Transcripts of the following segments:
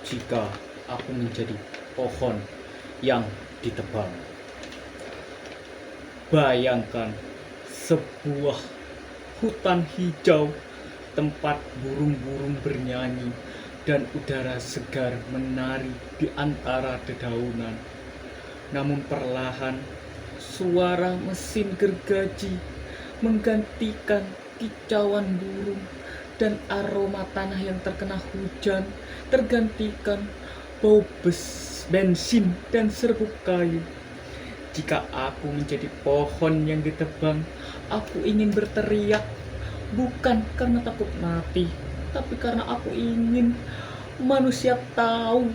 jika aku menjadi pohon yang ditebang. Bayangkan sebuah hutan hijau, tempat burung-burung bernyanyi dan udara segar menari di antara dedaunan. Namun perlahan suara mesin gergaji menggantikan kicauan burung, dan aroma tanah yang terkena hujan tergantikan bau bensin dan serbuk kayu. Jika aku menjadi pohon yang ditebang, aku ingin berteriak, bukan karena takut mati, tapi karena aku ingin manusia tahu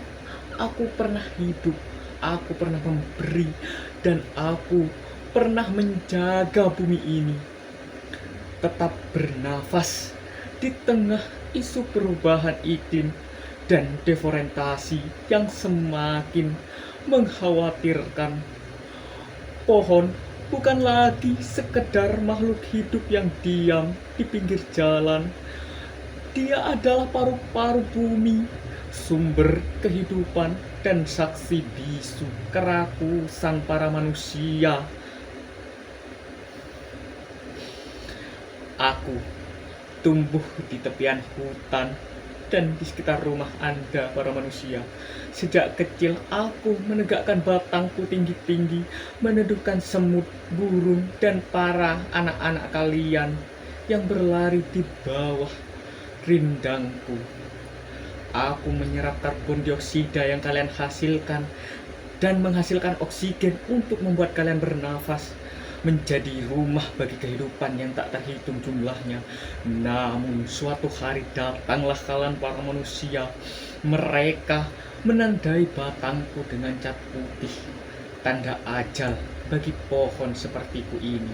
aku pernah hidup, aku pernah memberi, dan aku pernah menjaga bumi ini tetap bernafas di tengah isu perubahan iklim dan deforestasi yang semakin mengkhawatirkan. Pohon bukan lagi sekedar makhluk hidup yang diam di pinggir jalan. Dia adalah paru-paru bumi, sumber kehidupan dan saksi bisu kerakusan para manusia. Aku tumbuh di tepian hutan dan di sekitar rumah Anda, para manusia. Sejak kecil aku menegakkan batangku tinggi-tinggi, meneduhkan semut, burung, dan para anak-anak kalian yang berlari di bawah rindangku. Aku menyerap karbon dioksida yang kalian hasilkan dan menghasilkan oksigen untuk membuat kalian bernafas, menjadi rumah bagi kehidupan yang tak terhitung jumlahnya. Namun suatu hari datanglah kalian para manusia. Mereka menandai batangku dengan cat putih, tanda ajal bagi pohon sepertiku ini.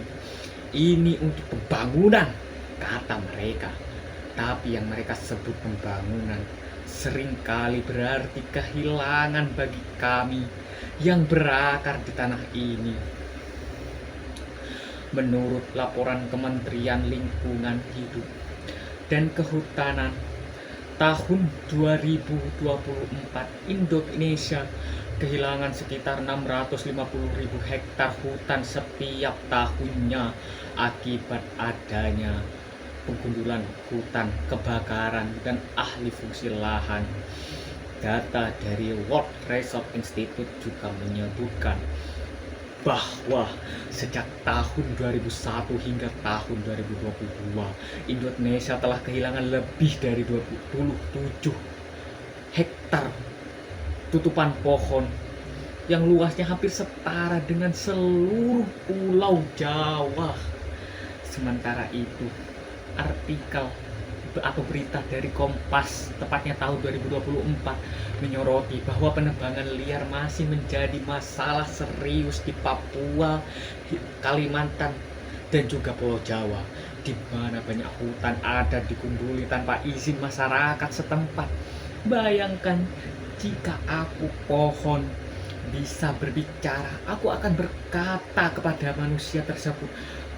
Ini untuk pembangunan, kata mereka. Tapi yang mereka sebut pembangunan seringkali berarti kehilangan bagi kami yang berakar di tanah ini. Menurut laporan Kementerian Lingkungan Hidup dan Kehutanan, tahun 2024 Indonesia kehilangan sekitar 650.000 hektar hutan setiap tahunnya akibat adanya penggundulan hutan, kebakaran, dan ahli fungsi lahan. Data dari World Resources Institute juga menyebutkan bahwa sejak tahun 2001 hingga tahun 2022, Indonesia telah kehilangan lebih dari 27 hektar tutupan pohon yang luasnya hampir setara dengan seluruh pulau Jawa. Sementara itu, artikel atau berita dari Kompas, tepatnya tahun 2024, menyoroti bahwa penebangan liar masih menjadi masalah serius di Papua, Kalimantan, dan juga Pulau Jawa, di mana banyak hutan ada digunduli tanpa izin masyarakat setempat. Bayangkan jika aku pohon bisa berbicara, aku akan berkata kepada manusia tersebut,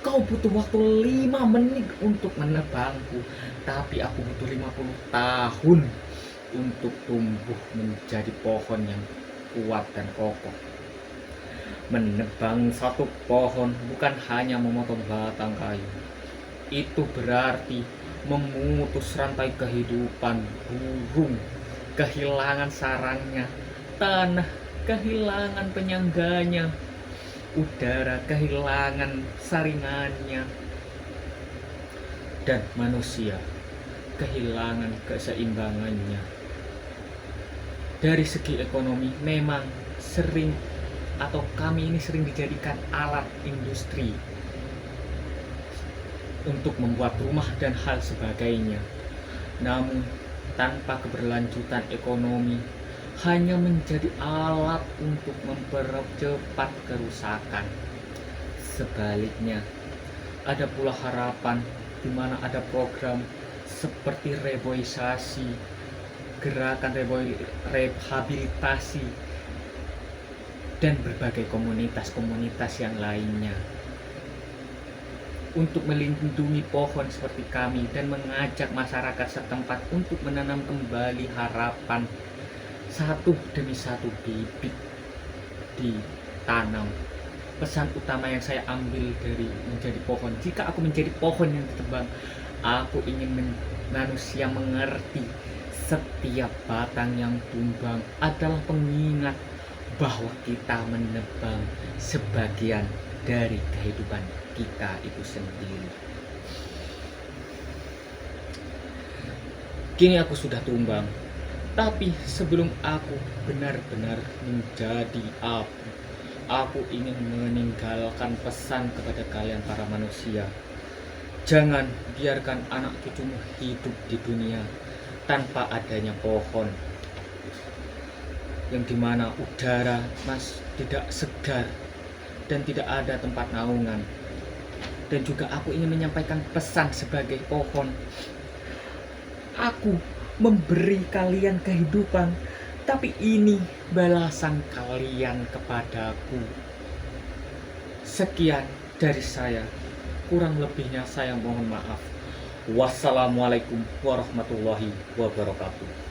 kau butuh waktu 5 menit untuk menebangku, tapi aku butuh 50 tahun untuk tumbuh menjadi pohon yang kuat dan kokoh. Menebang satu pohon bukan hanya memotong batang kayu. Itu berarti memutus rantai kehidupan burung, kehilangan sarangnya, tanah kehilangan penyangganya, udara kehilangan saringannya, dan manusia kehilangan keseimbangannya. Dari segi ekonomi memang sering, atau kami ini sering dijadikan alat industri untuk membuat rumah dan hal sebagainya. Namun tanpa keberlanjutan ekonomi hanya menjadi alat untuk mempercepat kerusakan. Sebaliknya, ada pula harapan di mana ada program seperti reboisasi, gerakan rehabilitasi, dan berbagai komunitas-komunitas yang lainnya untuk melindungi pohon seperti kami dan mengajak masyarakat setempat untuk menanam kembali harapan satu demi satu bibit ditanam. Pesan utama yang saya ambil dari menjadi pohon, jika aku menjadi pohon yang ditebang, aku ingin manusia mengerti setiap batang yang tumbang adalah pengingat bahwa kita menebang sebagian dari kehidupan kita itu sendiri. Kini aku sudah tumbang, tapi sebelum aku benar-benar menjadi abu, aku ingin meninggalkan pesan kepada kalian para manusia. Jangan biarkan anak cucumu hidup di dunia tanpa adanya pohon, yang dimana udara tidak segar dan tidak ada tempat naungan. Dan juga aku ingin menyampaikan pesan sebagai pohon. Aku memberi kalian kehidupan, tapi ini balasan kalian kepadaku. Sekian dari saya, kurang lebihnya saya mohon maaf. Wassalamualaikum warahmatullahi wabarakatuh.